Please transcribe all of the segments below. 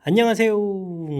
안녕하세요.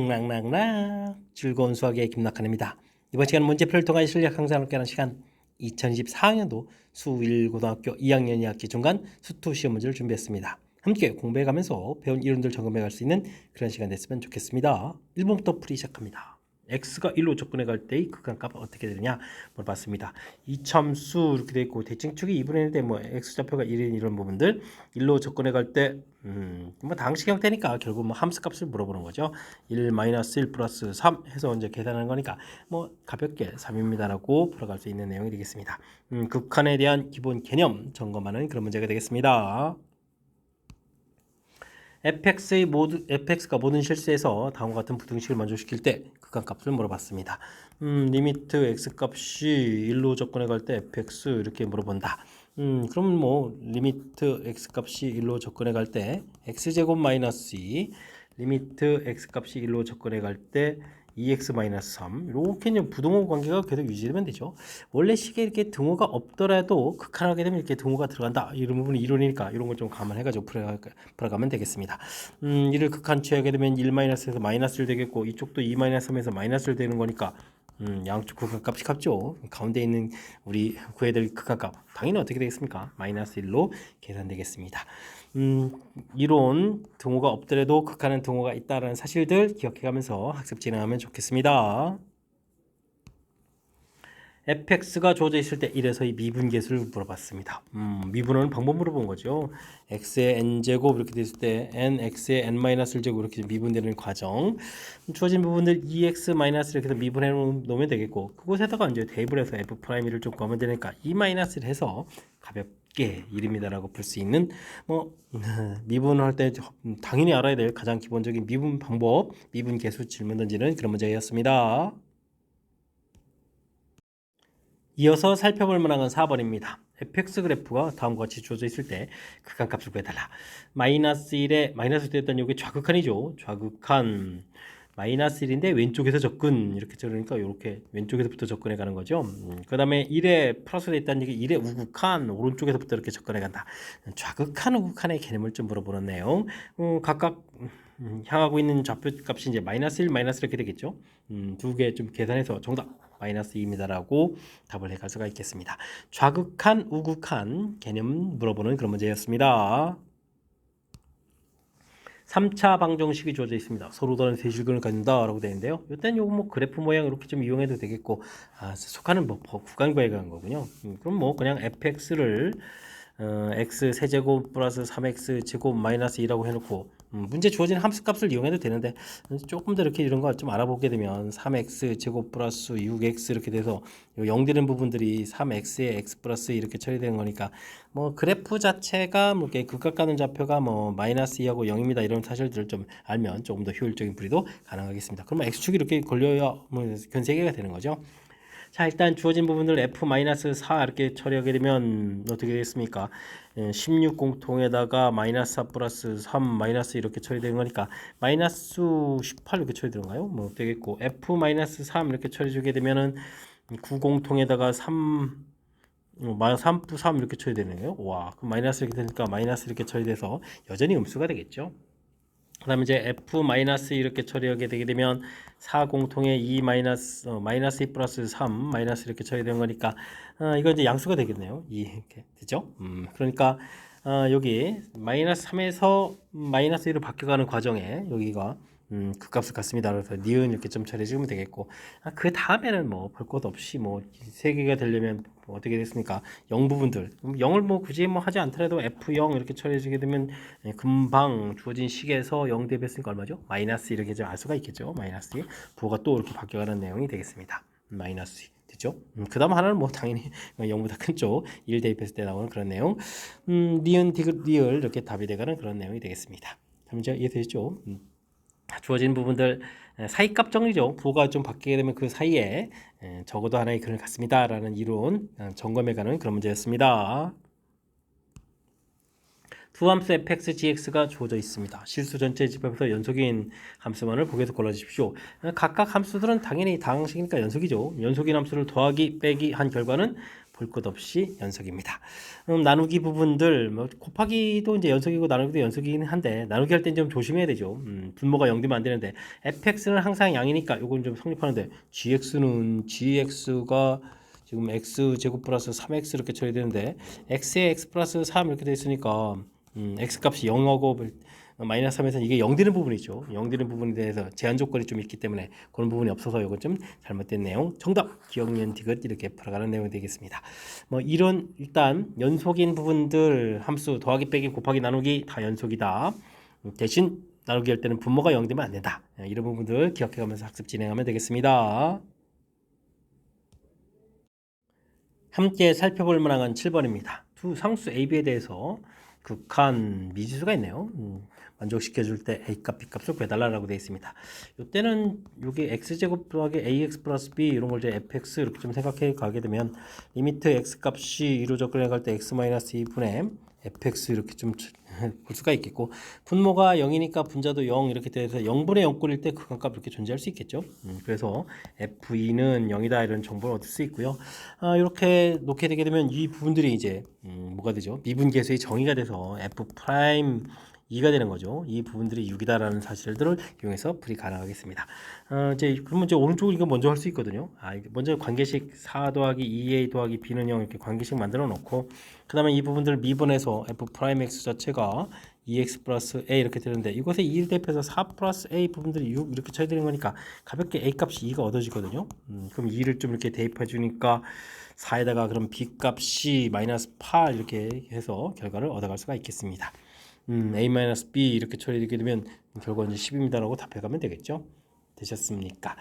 락락락 즐거운 수학의 김낙한입니다. 이번 시간 문제표를 통한 실력 향상을 깨는 시간 2024학년도 수1고등학교 2학년 2학기 중간 수투 시험 문제를 준비했습니다. 함께 공부해가면서 배운 이론들 점검해갈 수 있는 그런 시간 됐으면 좋겠습니다. 1번부터 풀이 시작합니다. x가 1로 접근해 갈 때의 극한값은 어떻게 되느냐 물어봤습니다. 이참수 이렇게 되어 있고 대칭축이 2분의 1대 뭐 x좌표가 1인 이런 부분들 1로 접근해 갈 때 뭐 당식 형태니까 결국 뭐 함수값을 물어보는 거죠. 1 마이너스 1 플러스 3 해서 이제 계산하는 거니까 뭐 가볍게 3입니다라고 풀어갈 수 있는 내용이 되겠습니다. 극한에 대한 기본 개념 점검하는 그런 문제가 되겠습니다. fx가 모든 실수에서 다음과 같은 부등식을 만족시킬 때 극한값을 물어봤습니다. 리미트 x값이 1로 접근해 갈 때 fx 이렇게 물어본다. 그럼 뭐 리미트 x값이 1로 접근해 갈 때 x제곱 마이너스 2 리미트 x값이 1로 접근해 갈 때 2x-3 이렇게 이제 부등호 관계가 계속 유지되면 되죠. 원래 식에 이렇게 등호가 없더라도 극한하게 되면 이렇게 등호가 들어간다. 이런 부분이 이론이니까 이런 걸 좀 감안해가지고 풀어가면 되겠습니다. 이를 극한 취하게 되면 1-에서 마이너스를 되겠고 이쪽도 2-3에서 마이너스를 되는 거니까 양쪽 극한값이 같죠. 가운데 있는 우리 구해야 될 극한값 당연히 어떻게 되겠습니까? 마이너스 1로 계산되겠습니다. 이론 등호가 없더라도 극한은 등호가 있다는 사실들 기억해가면서 학습 진행하면 좋겠습니다. fx가 주어져 있을 때 1에서 이 미분계수를 물어봤습니다. 미분은 방법 물어본 거죠. x의 n제곱 이렇게 됐을 때 nx의 n-1제곱 이렇게 미분되는 과정. 주어진 부분들 2x- 이렇게 해서 미분해 놓으면 되겠고 그곳에다가 이제 대입을 해서 f'1을 좀 구하면 되니까 2-를 해서 가볍게 1입니다라고 풀 수 있는 뭐 미분할 때 당연히 알아야 될 가장 기본적인 미분 방법, 미분계수 질문 던지는 그런 문제였습니다. 이어서 살펴볼 만한 건 4번입니다. fx 그래프가 다음과 같이 주어져 있을 때 극한값을 구해달라. 마이너스 1에 마이너스 됐던 여기 좌극한이죠. 좌극한 마이너스 1인데 왼쪽에서 접근 이렇게 그러니까 이렇게 왼쪽에서부터 접근해 가는 거죠. 그 다음에 1에 플러스 됐다는 얘기 1에 우극한 오른쪽에서부터 이렇게 접근해 간다. 좌극한 우극한의 개념을 좀 물어보는 내용. 각각 향하고 있는 좌표 값이 이제 마이너스 1, 마이너스 이렇게 되겠죠. 두 개 좀 계산해서 정답 마이너스 2입니다라고 답을 해갈 수가 있겠습니다. 좌극한, 우극한 개념 물어보는 그런 문제였습니다. 3차 방정식이 주어져 있습니다. 서로 다른 세실근을 갖는다라고 되어 있는데요. 이때는 요거 뭐 그래프 모양 이렇게 좀 이용해도 되겠고 속하는 뭐 구간과에 관한 거군요. 그럼 뭐 그냥 fx를 x 세제곱 플러스 3x 제곱 마이너스 2라고 해놓고 문제 주어진 함수값을 이용해도 되는데 조금 더 이렇게 이런 거 좀 알아보게 되면 3x 제곱 플러스 6x 이렇게 돼서 0 되는 부분들이 3x에 x 플러스 이렇게 처리되는 거니까 뭐 그래프 자체가 뭐 이렇게 극각 가는 좌표가 뭐 마이너스 2하고 0입니다 이런 사실들을 좀 알면 조금 더 효율적인 풀이도 가능하겠습니다. 그러면 x축이 이렇게 걸려야 뭐 근 3개가 되는 거죠. 자, 일단 주어진 부분을 f-4 이렇게 처리하게 되면 어떻게 되겠습니까? 16 공통에다가 마이너스 4 플러스 3 마이너스 이렇게 처리되는 거니까 마이너스 18 이렇게 처리되는가요? 뭐 되겠고 f-3 이렇게 처리주게 되면은 9 공통에다가 3 3 3 이렇게 처리되는 거예요. 와, 그럼 마이너스 이렇게 되니까 마이너스 이렇게 처리돼서 여전히 음수가 되겠죠. 그 다음에 이제 f 마이너스 이렇게 처리하게 되게 되면 4 공통에 2 마이너스 마이너스 2 플러스 3 마이너스 이렇게 처리되는 거니까 이거 이제 양수가 되겠네요. 2 이렇게 되죠. 그러니까 여기 마이너스 3에서 마이너스 1로 바뀌어가는 과정에 여기가 그 값을 갖습니다. 그래서 니은 이렇게 좀 처리해주면 되겠고 그 다음에는 뭐 볼 것 없이 뭐 3개가 되려면 뭐 어떻게 됐습니까? 0 부분들 0을 뭐 굳이 뭐 하지 않더라도 F0 이렇게 처리해주게 되면 금방 주어진 식에서 0 대비했으니까 얼마죠? 마이너스 이렇게 좀 알 수가 있겠죠. 마이너스 2 부호가 또 이렇게 바뀌어가는 내용이 되겠습니다. 마이너스 2 됐죠? 그 다음 하나는 뭐 당연히 0보다 큰 쪽 1 대입했을 때 나오는 그런 내용 니은, 디귿, 리을 이렇게 답이 되가는 그런 내용이 되겠습니다. 그럼 이제 이해되죠? 주어진 부분들 사이값 정리죠. 부호가 좀 바뀌게 되면 그 사이에 적어도 하나의 근을 갖습니다 라는 이론 점검해가는 그런 문제였습니다. 두 함수 fx, gx가 주어져 있습니다. 실수 전체 집합에서 연속인 함수만을 보기에서 골라주십시오. 각각 함수들은 당연히 다항식이니까 연속이죠. 연속인 함수를 더하기, 빼기 한 결과는 볼 것 없이 연속입니다. 나누기 부분들 뭐 곱하기도 이제 연속이고 나누기도 연속이긴 한데 나누기 할 땐 좀 조심해야 되죠. 분모가 0 되면 안 되는데 fx는 항상 양이니까 이건 좀 성립하는데 gx가 지금 x 제곱 플러스 3x 이렇게 처리되는데 x에 x 플러스 3 이렇게 돼 있으니까 x 값이 0하고 마이너스 3에서는 이게 0 되는 부분이죠. 0 되는 부분에 대해서 제한 조건이 좀 있기 때문에 그런 부분이 없어서 이건 좀 잘못된 내용. 정답 기억, 니은, 디귿 이렇게 풀어가는 내용이 되겠습니다. 뭐 이런 일단 연속인 부분들 함수 더하기 빼기 곱하기 나누기 다 연속이다. 대신 나누기 할 때는 분모가 0 되면 안 된다. 이런 부분들 기억해가면서 학습 진행하면 되겠습니다. 함께 살펴볼 만한 건 7번입니다. 두 상수 AB에 대해서 극한 미지수가 있네요. 만족시켜줄 때 A값, B값을 구해달라고 되어 있습니다. 이때는 여기 X제곱 더하기 AX 플러스 B 이런 걸 이제 fx 이렇게 좀 생각해 가게 되면 리미트 X값이 2로 접근해 갈 때 X 마이너스 2분의 fx 이렇게 좀 볼 수가 있겠고 분모가 0이니까 분자도 0 이렇게 돼서 0분의 0꼴일 때 극한값 이렇게 존재할 수 있겠죠. 그래서 f2는 0이다 이런 정보를 얻을 수 있고요. 이렇게 놓게 되게 되면 이 부분들이 이제 뭐가 되죠? 미분계수의 정의가 돼서 f 프라임 2가 되는 거죠. 이 부분들이 6이다라는 사실들을 이용해서 풀이 가능하겠습니다. 그러면 이제 오른쪽을 이거 먼저 할 수 있거든요. 먼저 관계식 4 더하기 2a 더하기 b는 0 이렇게 관계식 만들어 놓고 그 다음에 이 부분들을 미분해서 f 프라임 x 자체가 2x 플러스 a 이렇게 되는데 이곳에 2를 대입해서 4 플러스 a 부분들이 6 이렇게 쳐야 거니까 가볍게 a 값이 2가 얻어지거든요. 그럼 2를 좀 이렇게 대입해 주니까 4에다가 그럼 b 값이 마이너스 8 이렇게 해서 결과를 얻어갈 수가 있겠습니다. a-b 이렇게 처리되게 되면 결과 이제 10입니다라고 답해가면 되겠죠. 되셨습니까?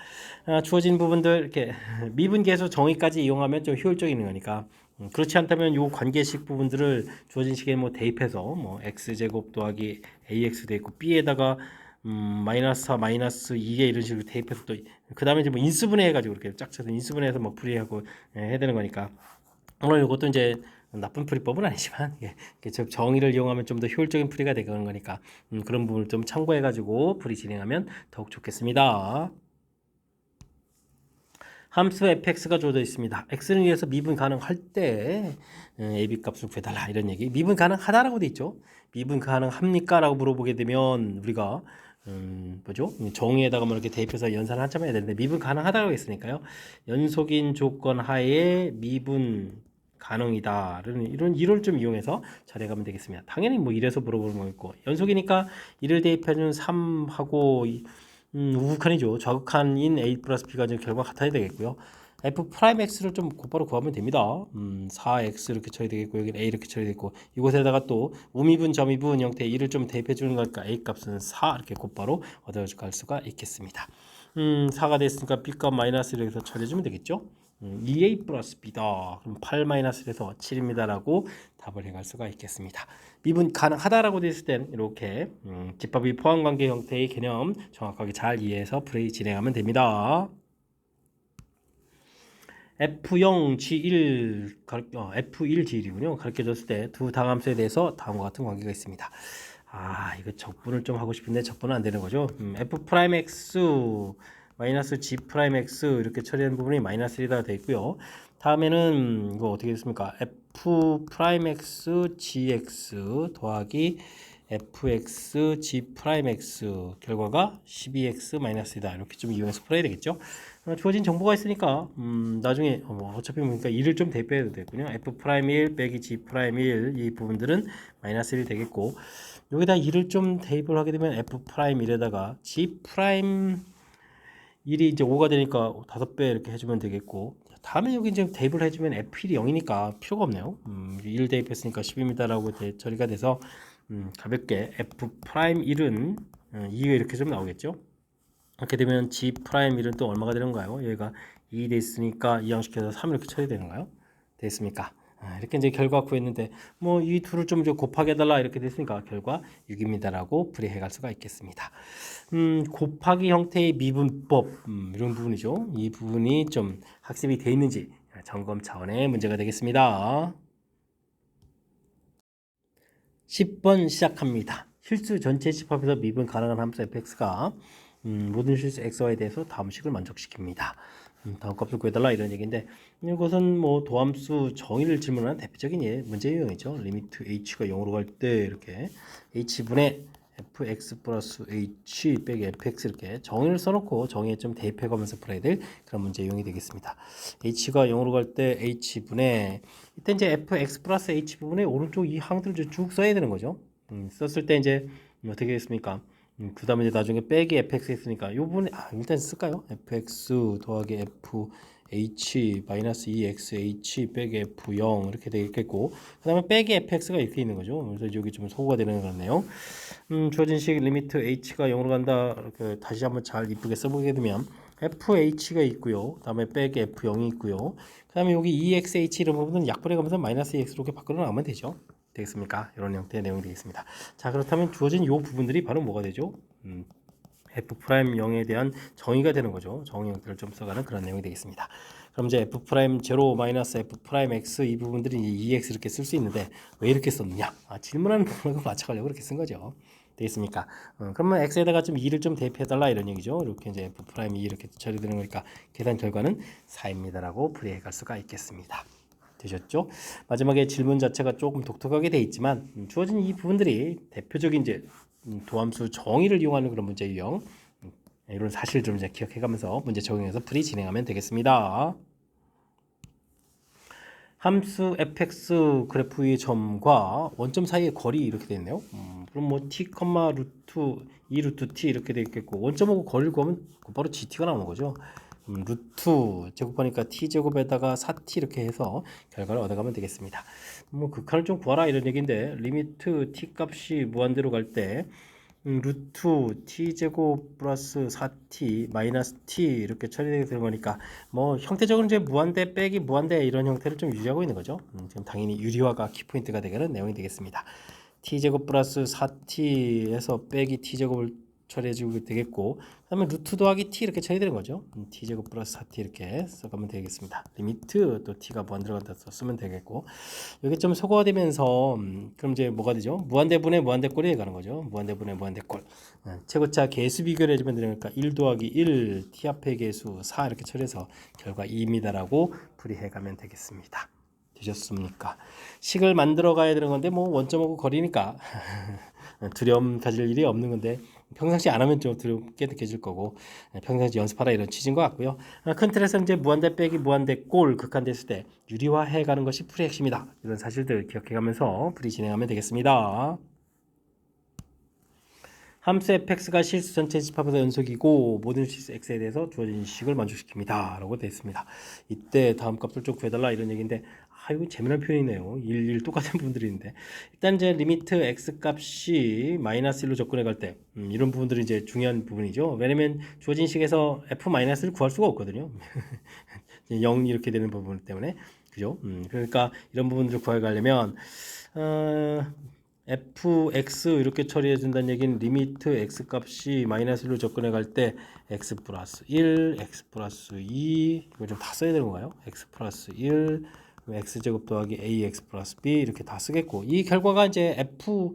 주어진 부분들 이렇게 미분계수 정의까지 이용하면 좀 효율적인 거니까 그렇지 않다면 요 관계식 부분들을 주어진 식에 뭐 대입해서 뭐 x제곱 더하기 ax 돼 있고 b에다가 마이너스 4 마이너스 2에 이런 식으로 대입해서 또 그 다음에 이제 뭐 인수분해 해가지고 이렇게 쫙 쳐서 인수분해해서 뭐 풀이하고 해야 되는 거니까 물론 이것도 이제 나쁜 풀이법은 아니지만 정의를 이용하면 좀 더 효율적인 풀이가 되는 거니까 그런 부분을 좀 참고해가지고 풀이 진행하면 더욱 좋겠습니다. 함수 fx가 주어져 있습니다. x는 위해서 미분 가능할 때 ab 값을 구해달라 이런 얘기. 미분 가능하다라고 돼 있죠. 미분 가능합니까? 라고 물어보게 되면 우리가 뭐죠? 정의에다가 뭐 이렇게 대입해서 연산을 한참 해야 되는데 미분 가능하다고 했으니까요. 연속인 조건 하에 미분 가능이다. 이런 이를 좀 이용해서 잘해가면 되겠습니다. 당연히 뭐 이래서 물어보는 거 있고 연속이니까 이를 대입해준 3하고 우극한이죠. 좌극한인 a 플러스 b가 이제 결과 같아야 되겠고요. f 프라임 x를 좀 곧바로 구하면 됩니다. 4x 이렇게 처리 되겠고 여기는 a 이렇게 처리 되고 이곳에다가 또 우미분 점이분 형태 1을 좀 대입해 주는 거니까 a 값은 4 이렇게 곧바로 얻어갈 수가 있겠습니다. 4가 됐으니까 b 값 마이너스 1에서 처리해 주면 되겠죠. 2a 플러스 b다. 그럼 8 마이너스 1에서 7입니다라고 답을 해갈 수가 있겠습니다. 미분 가능하다라고 되어 있을 땐 이렇게 집합의 포함관계 형태의 개념 정확하게 잘 이해해서 풀이 진행하면 됩니다. F0, G1, F1, G1이군요. 가르쳐줬을 때 두 다함수에 대해서 다음과 같은 관계가 있습니다. 이거 적분을 좀 하고 싶은데 적분은 안 되는 거죠. F 프라임 X 마이너스 G 프라임 X 이렇게 처리하는 부분이 마이너스 1이다 되어 있고요. 다음에는 이거 어떻게 됐습니까? F 프라임 X GX 더하기 fx g 프라임 x 결과가 12x 마이너스 1이다. 이렇게 좀 이용해서 풀어야 되겠죠. 주어진 정보가 있으니까 나중에 어차피 보니까 1을 좀 대입해도 되겠군요. f 프라임 1 빼기 g 프라임 1 이 부분들은 마이너스 1이 되겠고 여기다 1을 좀 대입을 하게 되면 f 프라임 1에다가 g 프라임 1이 이제 5가 되니까 5배 이렇게 해주면 되겠고 다음에 여기 이제 대입을 해주면 f1이 0이니까 필요가 없네요. 1 대입했으니까 10입니다라고 처리가 돼서 가볍게 f 프라임 1은 2가 이렇게 좀 나오겠죠. 이렇게 되면 g 프라임 1은 또 얼마가 되는가요? 얘가 2 돼 있으니까 이항시켜서 3 이렇게 처리되는가요? 됐습니까? 이렇게 이제 결과 구했는데 뭐 이 둘을 좀 곱하게 해달라 이렇게 됐으니까 결과 6입니다라고 풀이해 갈 수가 있겠습니다. 곱하기 형태의 미분법 이런 부분이죠. 이 부분이 좀 학습이 돼 있는지 점검 차원의 문제가 되겠습니다. 10번 시작합니다. 실수 전체 집합에서 미분 가능한 함수 fx가 모든 실수 xy에 대해서 다음 식을 만족시킵니다. 다음 값을 구해달라 이런 얘기인데 이것은 뭐 도함수 정의를 질문하는 대표적인 문제 유형이죠. 리미트 h가 0으로 갈 때 이렇게 h분의 fx 플러스 h 빼기 fx 이렇게 정의를 써놓고 정의에 좀 대입해가면서 풀어야 될 그런 문제 유형이 되겠습니다. h가 0으로 갈 때 h분의 이때 이제 fx 플러스 h 부분의 오른쪽 이 항들을 쭉 써야 되는 거죠. 썼을 때 이제 어떻게 되겠습니까? 그 다음에 이제 나중에 빼기 fx 했으니까 요 부분에 일단 쓸까요? fx 더하기 f h 마이너스 2xh 빼기 f0 이렇게 되겠고 그 다음에 빼기 fx가 이렇게 있는 거죠. 그래서 여기 좀 소구가 되는 것 같네요. 주어진 식 리미트 h가 0으로 간다. 이렇게 다시 한번 잘 이쁘게 써보게 되면 fh가 있고요. 그 다음에 빼기 f0이 있고요. 그 다음에 여기 2xh 이런 부분은 약분해가면서 마이너스 2x로 이렇게 바꿔 나가면 되죠. 되겠습니까? 이런 형태의 내용이 되겠습니다. 자, 그렇다면 주어진 이 부분들이 바로 뭐가 되죠? f'0에 대한 정의가 되는 거죠. 정의 형태를 좀 써가는 그런 내용이 되겠습니다. 그럼 이제 f'0 마이너스 f'(x) 이 부분들이 2x 이렇게 쓸 수 있는데 왜 이렇게 썼느냐? 질문하는 부분과 맞춰가려고 이렇게 쓴 거죠. 되겠습니까? 그러면 x에다가 좀 2를 좀 대입해달라 이런 얘기죠. 이렇게 이제 f'2 이렇게 처리되는 거니까 계산 결과는 4입니다라고 풀이해갈 수가 있겠습니다. 되셨죠? 마지막에 질문 자체가 조금 독특하게 돼 있지만 주어진 이 부분들이 대표적인 이제 도함수 정의를 이용하는 그런 문제 유형 이런 사실 좀 이제 기억해가면서 문제 적용해서 풀이 진행하면 되겠습니다. 함수 fx 그래프 위의 점과 원점 사이의 거리 이렇게 되어 있네요. 그럼 뭐 t, 루트 2 루트 t 이렇게 되어 있겠고 원점하고 거리를 구하면 바로 gt가 나오는 거죠. 루트 제곱하니까 t제곱에다가 4t 이렇게 해서 결과를 얻어가면 되겠습니다. 뭐 극한을 좀 구하라 이런 얘기인데 리미트 t 값이 무한대로 갈 때 루트 t제곱 플러스 4t 마이너스 t 이렇게 처리되게 되는 거니까 뭐 형태적으로 이제 무한대 빼기 무한대 이런 형태를 좀 유지하고 있는 거죠. 지금 당연히 유리화가 키포인트가 되는 내용이 되겠습니다. t제곱 플러스 4t에서 빼기 t제곱을 처리해주고 되겠고 그 다음에 루트 더하기 t 이렇게 처리되는 거죠. t제곱 플러스 4t 이렇게 써가면 되겠습니다. 리미트 또 t가 무한대로 간다 쓰면 되겠고 여기 좀 소거되면서 그럼 이제 뭐가 되죠? 무한대분의 무한대꼴이 가는 거죠. 무한대분의 무한대꼴 최고차 개수 비교를 해주면 되니까 1 더하기 1 t 앞의 개수 4 이렇게 처리해서 결과 2입니다라고 풀이해가면 되겠습니다. 되셨습니까? 식을 만들어 가야 되는 건데 뭐 원점하고 거리니까 두려움 가질 일이 없는 건데 평상시 안 하면 좀 두렵게 느껴질 거고 평상시 연습하라 이런 취지인 것 같고요. 큰 틀에서 이제 무한대 빼기 무한대 꼴 극한됐을 때 유리화해 가는 것이 풀이의 핵심이다. 이런 사실들 기억해 가면서 풀이 진행하면 되겠습니다. 함수 fx가 실수 전체 집합에서 연속이고 모든 실수 x에 대해서 주어진 식을 만족시킵니다. 라고 되어 있습니다. 이때 다음 값을 좀 구해달라 이런 얘기인데 이거 재미난 표현이네요. 1 똑같은 부분들이 있는데 일단 이제 리미트 x 값이 마이너스 1로 접근해 갈 때 이런 부분들이 이제 중요한 부분이죠. 왜냐면 주어진 식에서 f-를 구할 수가 없거든요. 0 이렇게 되는 부분 때문에 그죠? 그러니까 이런 부분들을 구해 가려면 fx 이렇게 처리해 준다는 얘기는 리미트 x 값이 마이너스 1로 접근해 갈 때 x 플러스 1, x 플러스 2 이거 좀 다 써야 되는 건가요? x 플러스 1 x제곱 더하기 ax 플러스 b 이렇게 다 쓰겠고 이 결과가 이제 f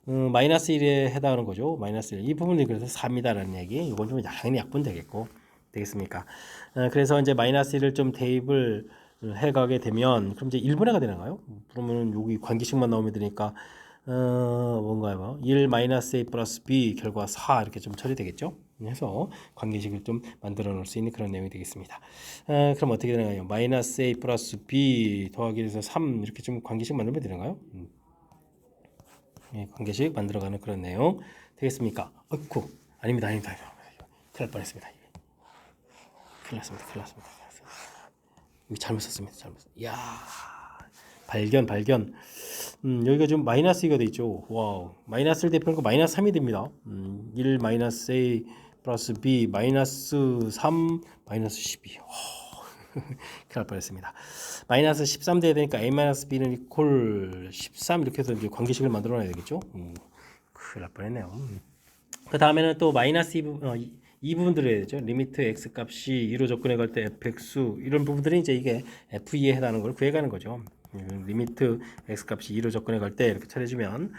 마이너스 1에 해당하는 거죠. 마이너스 1. 이 부분이 그래서 4입니다라는 얘기. 이건 좀 당연히 약분 되겠고 되겠습니까? 그래서 이제 마이너스 1을 좀 대입을 해가게 되면 그럼 이제 1분해가 되나요? 그러면 여기 관계식만 나오면 되니까 뭔가요? 1 마이너스 a 플러스 b 결과 4 이렇게 좀 처리되겠죠? 해서 관계식을 좀 만들어 놓을 수 있는 그런 내용이 되겠습니다. 그럼 어떻게 되나요? 마이너스 a 플러스 b 더하기 해서 3 이렇게 좀 관계식 만들면 되나요? 예, 관계식 만들어가는 그런 내용 되겠습니까? 어이쿠 아닙니다. 큰일 날 뻔했습니다. 큰일 났습니다. 이거 잘못 썼습니다. 이야 발견. 여기가 지금 마이너스 2가 돼 있죠. 와우. 마이너스를 대표하는 거 마이너스 3이 됩니다. 1 마이너스 a 플러스 b 마이너스 3 마이너스 12. 큰일 날 뻔했습니다. 마이너스 13 돼야 되니까 a 마이너스 b는 이퀄 13 이렇게 해서 이제 관계식을 만들어 놔야 되겠죠. 큰일 날 뻔했네요. 그 다음에는 또 마이너스 2 부분들을 해야 되죠. 리미트 x 값이 2로 접근해 갈 때 fx 이런 부분들이 이제 이게 f2에 해당하는 걸 구해가는 거죠. 리미트 x 값이 2로 접근해 갈 때 이렇게 처리해주면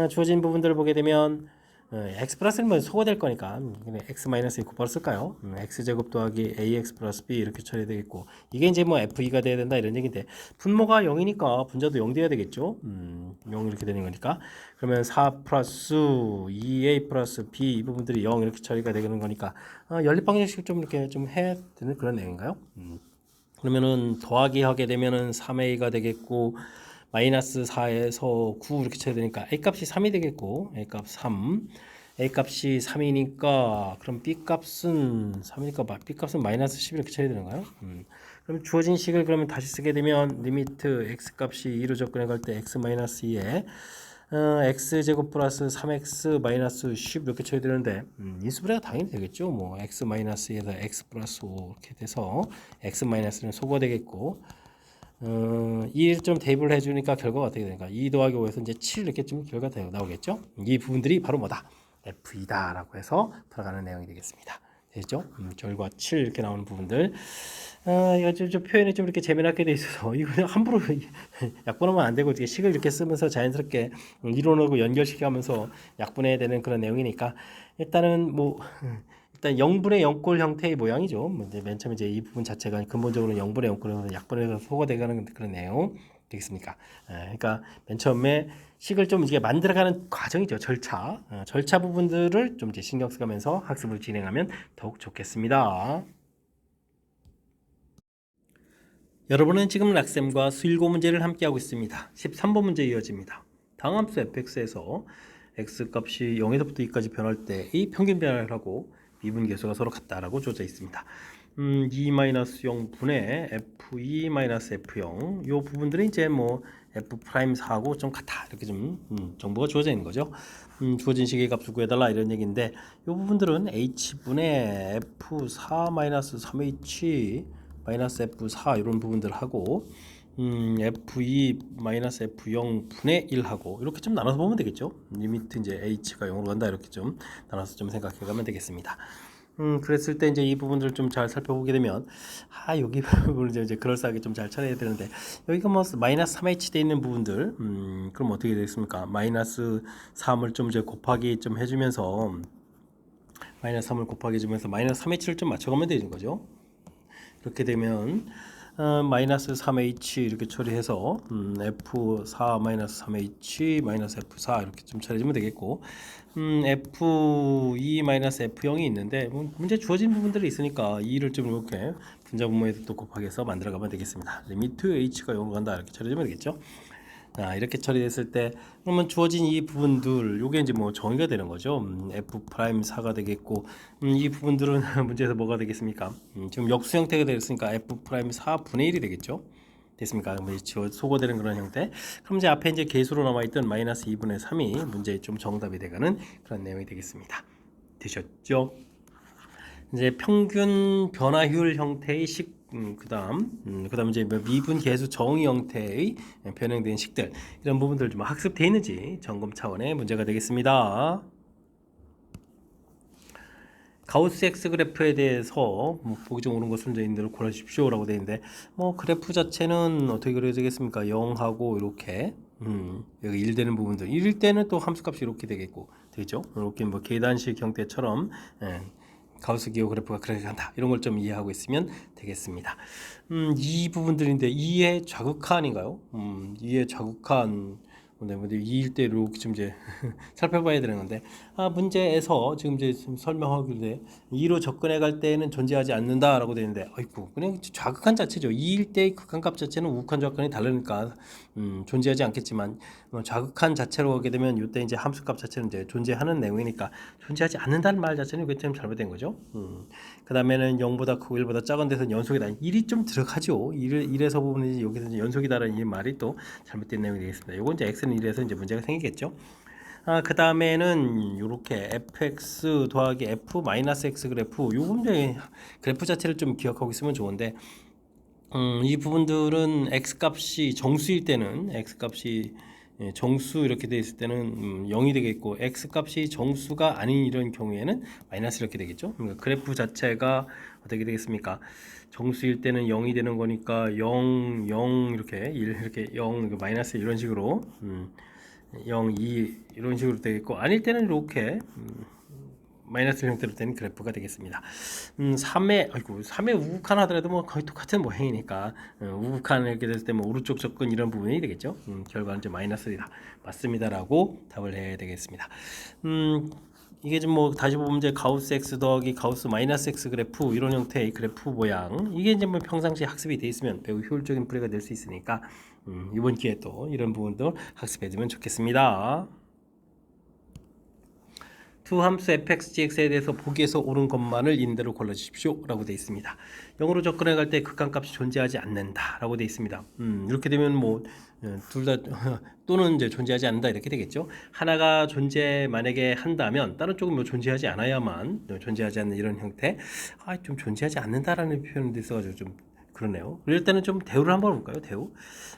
주어진 부분들을 보게 되면 x 플러스는 뭐 소거될 거니까 그냥 x 마이너스 2 곱하기 쓸까요? x 제곱 더하기 ax 플러스 b 이렇게 처리되겠고 이게 이제 뭐 f2가 돼야 된다 이런 얘기인데 분모가 0이니까 분자도 0 돼야 되겠죠? 0 이렇게 되는 거니까 그러면 4 플러스 2a 플러스 b 이 부분들이 0 이렇게 처리가 되는 거니까 연립방정식 좀 이렇게 좀 해야 되는 그런 내용인가요? 그러면은 더하기 하게 되면은 3a가 되겠고 마이너스 4에서 9 이렇게 쳐야 되니까 a 값이 3이 되겠고 a 값 3 a 값이 3이니까 그럼 b 값은 3이니까 b 값은 마이너스 10 이렇게 쳐야 되는가요? 그럼 주어진 식을 그러면 다시 쓰게 되면 리미트 x 값이 2로 접근해 갈 때 x 마이너스 2에 x 제곱 플러스 3x 마이너스 10 이렇게 쳐야 되는데 인수분해가 당연히 되겠죠. 뭐 x 마이너스 2에서 x 플러스 5 이렇게 돼서 x 마이너스는 소거되겠고 2좀 대입을 해주니까 결과가 어떻게 되는가? 2 더하기 5에서 이제 7 이렇게 좀 결과가 나오겠죠. 이 부분들이 바로 뭐다? F2다라고 해서 풀어가는 내용이 되겠습니다. 되죠? 결과 7 이렇게 나오는 부분들. 이거 좀 표현이 좀 이렇게 재미나게 돼 있어서 이거 그냥 함부로 약분하면 안 되고 식을 이렇게 쓰면서 자연스럽게 이론하고 연결시켜가면서 약분해야 되는 그런 내용이니까 일단은 뭐 일단 0분의 0꼴 형태의 모양이죠. 뭐 이제 맨 처음에 이제 이 부분 자체가 근본적으로 0분의 0꼴에서 약분해서 소거되가는 그런 내용 되겠습니까? 그러니까 맨 처음에 식을 좀 이제 만들어가는 과정이죠. 절차 부분들을 좀 이제 신경 쓰면서 학습을 진행하면 더욱 좋겠습니다. 여러분은 지금 락셈과 수일고 문제를 함께하고 있습니다. 13번 문제 이어집니다. 다음 함수 fx에서 x 값이 0에서부터 2까지 변할 때 이 평균 변화를 하고 미분계수가 서로 같다라고 주어져 있습니다. 2-0분의 f2-f0 요 부분들은 이제 뭐 f'4하고 좀 같아 이렇게 좀 정보가 주어져 있는 거죠. 주어진 식의 값을 구해달라 이런 얘기인데 요 부분들은 h분의 f4-3h 마이너스 f4 이런 부분들 하고 f2 마이너스 f0 분의 1 하고 이렇게 좀 나눠서 보면 되겠죠. 리미트 이제 h가 0으로 간다 이렇게 좀 나눠서 좀 생각해 가면 되겠습니다. 그랬을 때 이제 이 부분들을 좀 잘 살펴보게 되면 여기 부분을 이제 그럴싸하게 좀 잘 찾아야 되는데 여기가 뭐 마이너스 3h 돼 있는 부분들 그럼 어떻게 되겠습니까? 마이너스 3을 좀 이제 곱하기 좀 해주면서 마이너스 3을 곱하기 해주면서 마이너스 3h를 좀 맞춰가면 되는 거죠. 그렇게 되면 마이너스 3h 이렇게 처리해서 f4 마이너스 3h 마이너스 f4 이렇게 좀 처리해주면 되겠고 f2 마이너스 f0이 있는데 문제 주어진 부분들이 있으니까 2를 좀 이렇게 분자 분모에서 또 곱하기해서 만들어가면 되겠습니다. 리미트 h가 0으로 간다 이렇게 처리해주면 되겠죠. 이렇게 처리됐을 때 그러면 주어진 이 부분들 요게 이제 뭐 정의가 되는 거죠. f'4가 되겠고 이 부분들은 문제에서 뭐가 되겠습니까? 지금 역수 형태가 되었으니까 f'4분의 1이 되겠죠. 됐습니까? 뭐 소거되는 그런 형태. 그럼 이제 앞에 이제 계수로 남아있던 마이너스 2분의 3이 문제의 좀 정답이 되가는 그런 내용이 되겠습니다. 되셨죠? 이제 평균 변화율 형태의 식, 그다음 이제 미분 계수 정의 형태의 변형된 식들 이런 부분들 좀 학습되어 있는지 점검 차원의 문제가 되겠습니다. 가우스 X 그래프에 대해서 보기 좀 옳은 것을 인들을 골라주십시오라고 되어 있는데 뭐 그래프 자체는 어떻게 그려지겠습니까? 0하고 이렇게 여기 1 되는 부분들 1일 때는 또 함수값이 이렇게 되겠고 되죠? 이렇게 뭐 계단식 형태처럼 가우스 기호 그래프가 그렇게 간다 이런 걸 좀 이해하고 있으면 되겠습니다. 이 부분들인데 2의 좌극한인가요? 2의 좌극한 근데 2일 때 이렇게 좀 이제 살펴봐야 되는 건데 문제에서 지금 이제 설명하길래 2로 접근해 갈 때는 존재하지 않는다라고 되는데 아이고 그냥 좌극한 자체죠. 2일 때의 극한값 자체는 우극한 좌극한이 다르니까 존재하지 않겠지만 좌극한 자체로 가게 되면 이때 이제 함수값 자체는 이제 존재하는 내용이니까 존재하지 않는다는 말 자체는 그게 좀 잘못된 거죠. 그 다음에는 0보다 크고 1보다 작은 데서는 연속이다. 1이 좀 들어가죠. 1에서 보면 여기서 이제 연속이다라는 이 말이 또 잘못된 내용이 되겠습니다. 요건 이제 x는 1에서 이제 문제가 생기겠죠. 그 다음에는 이렇게 fx 더하기 f 마이너스 x 그래프 요 문제 그래프 자체를 좀 기억하고 있으면 좋은데 이 부분들은 x 값이 정수일 때는 x 값이 정수 이렇게 되어 있을 때는 0이 되겠고 x 값이 정수가 아닌 이런 경우에는 마이너스 이렇게 되겠죠. 그러니까 그래프 자체가 어떻게 되겠습니까? 정수일 때는 0이 되는 거니까 0, 0 이렇게 1 이렇게 0 마이너스 이런 식으로 0, 2 이런 식으로 되겠고 아닐 때는 이렇게 마이너스 형태로 된 그래프가 되겠습니다. 3의 우극한 하더라도 뭐 거의 똑같은 모양이니까 우극한 이렇게 됐을 때 뭐 오른쪽 접근 이런 부분이 되겠죠. 결과는 이제 마이너스이다. 맞습니다라고 답을 해야 되겠습니다. 이게 좀 뭐 다시 보면 이제 가우스 x 더하기 가우스 마이너스 x 그래프 이런 형태의 그래프 모양 이게 이제 뭐 평상시 학습이 돼 있으면 매우 효율적인 플레이가 될 수 있으니까 이번 기회에 또 이런 부분도 학습해두면 좋겠습니다. 두 함수 fx,gx에 대해서 보기에서 옳은 것만을 인대로 골라주십시오 라고 되어 있습니다. 영어로 접근해 갈 때 극한값이 존재하지 않는다 라고 되어 있습니다. 이렇게 되면 뭐 둘 다 또는 이제 존재하지 않는다 이렇게 되겠죠. 하나가 존재 만약에 한다면 다른 쪽은 뭐 존재하지 않아야만 존재하지 않는 이런 형태. 좀 존재하지 않는다라는 표현이 있어가지고 좀 그러네요. 이럴 때는 좀 대우를 한번 볼까요? 대우.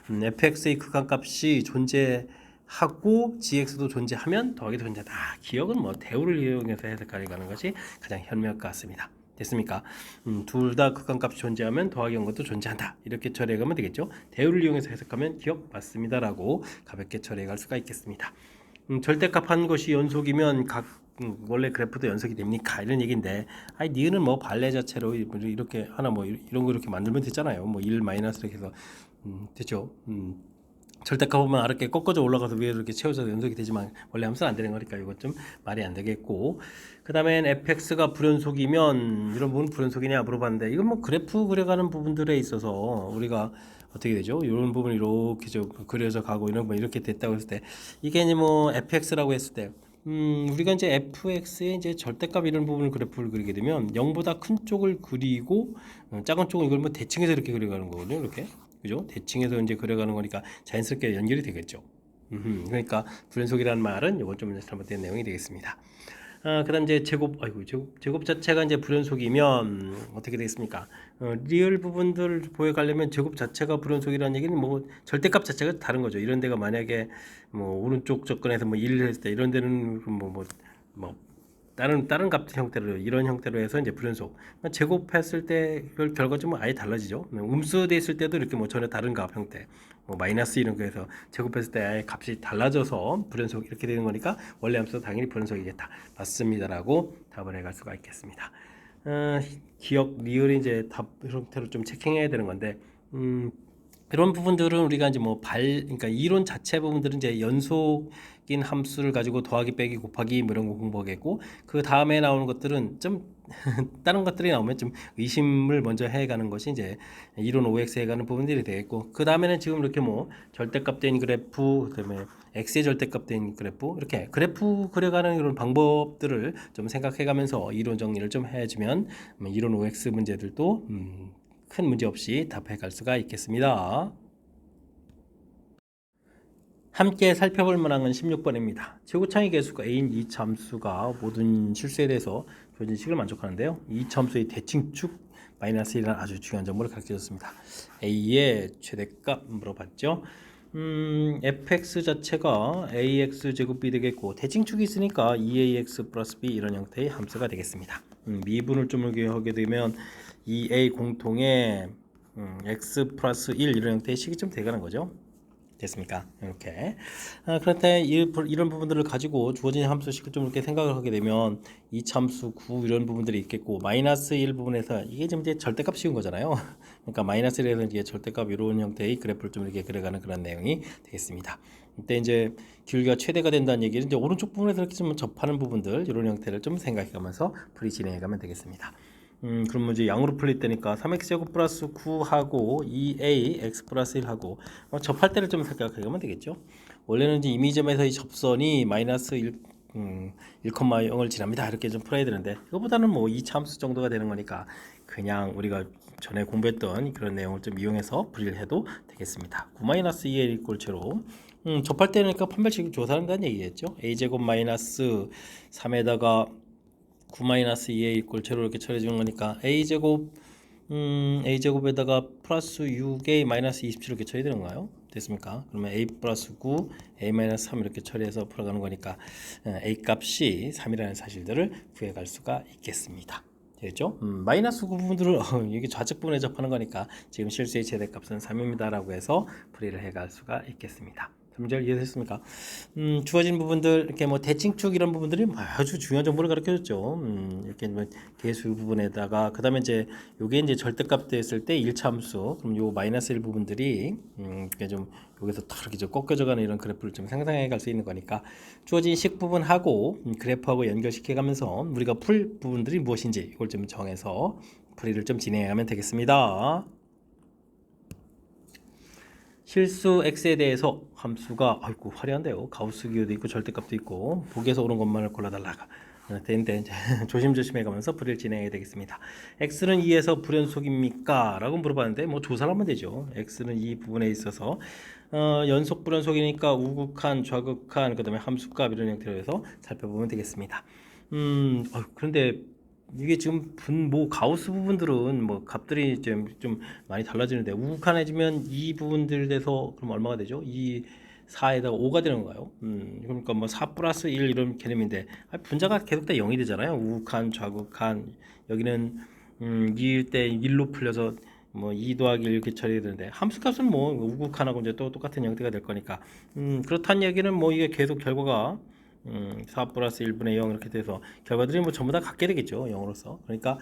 fx의 극한값이 존재하고 gx도 존재하면 더하기 존재다. 기억은 뭐 대우를 이용해서 해석하려 가는 것이 가장 현명할 것 같습니다. 됐습니까? 둘 다 극한값이 존재하면 더하기 한 것도 존재한다. 이렇게 처리해가면 되겠죠. 대우를 이용해서 해석하면 기억 맞습니다라고 가볍게 처리해갈 수가 있겠습니다. 절대값 한 것이 연속이면 원래 그래프도 연속이 됩니까? 이런 얘기인데, 니은은 뭐 발레 자체로 이렇게 하나 뭐 이런 거 이렇게 만들면 되잖아요. 뭐 1 마이너스 이렇게 해서 됐죠. 절대값 보면 아래게 꺾어져 올라가서 위로 이렇게 채워져서 연속이 되지만 원래 함수는 안 되는 거니까 이건 좀 말이 안 되겠고, 그 다음엔 fx가 불연속이면 이런 부분 불연속이냐 물어봤는데 이건 뭐 그래프 그려가는 부분들에 있어서 우리가 어떻게 되죠? 이런 부분 이렇게 그려져 가고 이런 거 이렇게 됐다고 했을 때 이게 이제 뭐 fx라고 했을 때 우리가 이제 fx의 이제 절대값 이런 부분을 그래프를 그리게 되면 0보다 큰 쪽을 그리고 작은 쪽은 이걸 뭐 대칭해서 이렇게 그려가는 거거든요. 이렇게. 그죠? 대칭해서 이제 그려가는 거니까 자연스럽게 연결이 되겠죠. 그러니까 불연속이라는 말은 이건 좀 잘못된 내용이 되겠습니다. 그다음 이제 제곱 자체가 이제 불연속이면 어떻게 되겠습니까? 리얼 부분들 보여가려면 제곱 자체가 불연속이라는 얘기는 뭐 절대값 자체가 다른 거죠. 이런 데가 만약에 뭐 오른쪽 접근해서 뭐 1을 했을 때 이런 데는 뭐 다른 값 형태로 이런 형태로 해서 이제 불연속 제곱했을 때 결과 좀 아예 달라지죠. 음수돼 있을 때도 이렇게 뭐 전혀 다른 값 형태 뭐 마이너스 이런 거에서 제곱했을 때 아예 값이 달라져서 불연속 이렇게 되는 거니까 원래 함수도 당연히 불연속이겠다. 맞습니다라고 답을 해갈 수가 있겠습니다. 기억 리얼이 이제 답 형태로 좀 체킹해야 되는 건데 이런 부분들은 우리가 이제 그러니까 이론 자체 부분들은 이제 연속인 함수를 가지고 더하기 빼기 곱하기 뭐 이런 거 공부하겠고 그 다음에 나오는 것들은 좀 다른 것들이 나오면 좀 의심을 먼저 해가는 것이 이제 이론 OX 해가는 부분들이 되겠고 그 다음에는 지금 이렇게 뭐 절대값 된 그래프 그다음에 x의 절대값 된 그래프 이렇게 그래프 그려가는 이런 방법들을 좀 생각해가면서 이론 정리를 좀 해주면 이론 OX 문제들도 큰 문제 없이 답해 갈 수가 있겠습니다. 함께 살펴볼 만한 건 16번입니다. 최고창의 개수가 a인 이차 함수가 모든 실수에 대해서 주어진 식을 만족하는데요. 이차 함수의 대칭축 마이너스 1이라는 아주 중요한 점을 가르쳐줬습니다. a의 최대값 물어봤죠. fx 자체가 ax 제곱b 되겠고 대칭축이 있으니까 2ax 플러스 b 이런 형태의 함수가 되겠습니다. 미분을 좀 이렇게 하게 되면 2a 공통의 x 플러스 1 이런 형태의 식이 좀 돼가는 거죠. 됐습니까? 이렇게. 그런데 이런 부분들을 가지고 주어진 함수식을 좀 이렇게 생각을 하게 되면 이차함수 9 이런 부분들이 있겠고 마이너스 1 부분에서 이게 좀 이제 절대값 씌운 거잖아요. 그러니까 마이너스 1에서 이제 절대값 이런 형태의 그래프를 좀 이렇게 그려가는 그런 내용이 되겠습니다. 이때 이제 길이가 최대가 된다는 얘기는 이제 오른쪽 부분에서 이렇게 좀 접하는 부분들 이런 형태를 좀 생각해가면서 풀이 진행해가면 되겠습니다. 그러면 이제 양으로 풀릴 때니까 3x제곱 플러스 9하고 2a x 플러스 1하고 접할 때를 좀 생각해보면 되겠죠. 원래는 이제 임의점에서 이 접선이 마이너스 1,0을 지납니다. 이렇게 좀 풀어야 되는데 이거보다는 뭐 2차 함수 정도가 되는 거니까 그냥 우리가 전에 공부했던 그런 내용을 좀 이용해서 풀이를 해도 되겠습니다. 9-2a 꼴체로 접할 때니까 판별식을 조사한다는 얘기겠죠. a제곱 마이너스 3에다가 9-2a 꼴체로 이렇게 처리해 주는 거니까 a제곱에다가 플러스 6a 마이너스 27 이렇게 처리되는 건가요? 됐습니까? 그러면 a 플러스 9 a 마이너스 3 이렇게 처리해서 풀어가는 거니까 a 값이 3이라는 사실들을 구해갈 수가 있겠습니다. 되겠죠? 마이너스 9 부분들을 이게 좌측 부분에 접하는 거니까 지금 실수의 최대값은 3입니다 라고 해서 풀이를 해갈 수가 있겠습니다. 잘 이해됐습니까? 주어진 부분들 이렇게 뭐 대칭축 이런 부분들이 아주 중요한 정보를 가르쳐줬죠. 이렇게 뭐 계수 부분에다가 그다음에 이제 요게 이제 절대값 됐을 때 1차 함수 그럼 요 마이너스 1 부분들이 이렇게 좀 여기서 딱 이렇게 좀 꺾여져가는 이런 그래프를 좀 상상해 갈 수 있는 거니까 주어진 식 부분하고 그래프하고 연결시켜 가면서 우리가 풀 부분들이 무엇인지 이걸 좀 정해서 풀이를 좀 진행하면 되겠습니다. 실수 x에 대해서 함수가 아이고 화려한데요. 가우스 기호도 있고 절대값도 있고 보기에서 옳은 것만을 골라달라가 되는데 조심조심 해가면서 풀이를 진행해야 되겠습니다. x는 2에서 불연속입니까? 라고 물어봤는데 뭐 조사를 하면 되죠. x는 이 부분에 있어서 연속 불연속이니까 우극한, 좌극한, 그 다음에 함수값 이런 형태로 해서 살펴보면 되겠습니다. 그런데 이게 지금 뭐 가우스 부분들은 뭐 값들이 좀 많이 달라지는데 우극한해지면 이 부분들 돼서 그럼 얼마가 되죠? 이 4에다가 5가 되는 건가요? 그러니까 뭐 4 플러스 1 이런 개념인데 분자가 계속 다 0이 되잖아요. 우극한, 좌극한 여기는 2일 때 1로 풀려서 뭐 2 더하기 1 이렇게 처리해야 되는데 함수값은 뭐 우극한하고 이제 또 똑같은 형태가 될 거니까 그렇다는 얘기는 뭐 이게 계속 결과가 4 플러스 1분의 0 이렇게 돼서 결과들이 뭐 전부 다 같게 되겠죠. 0으로서. 그러니까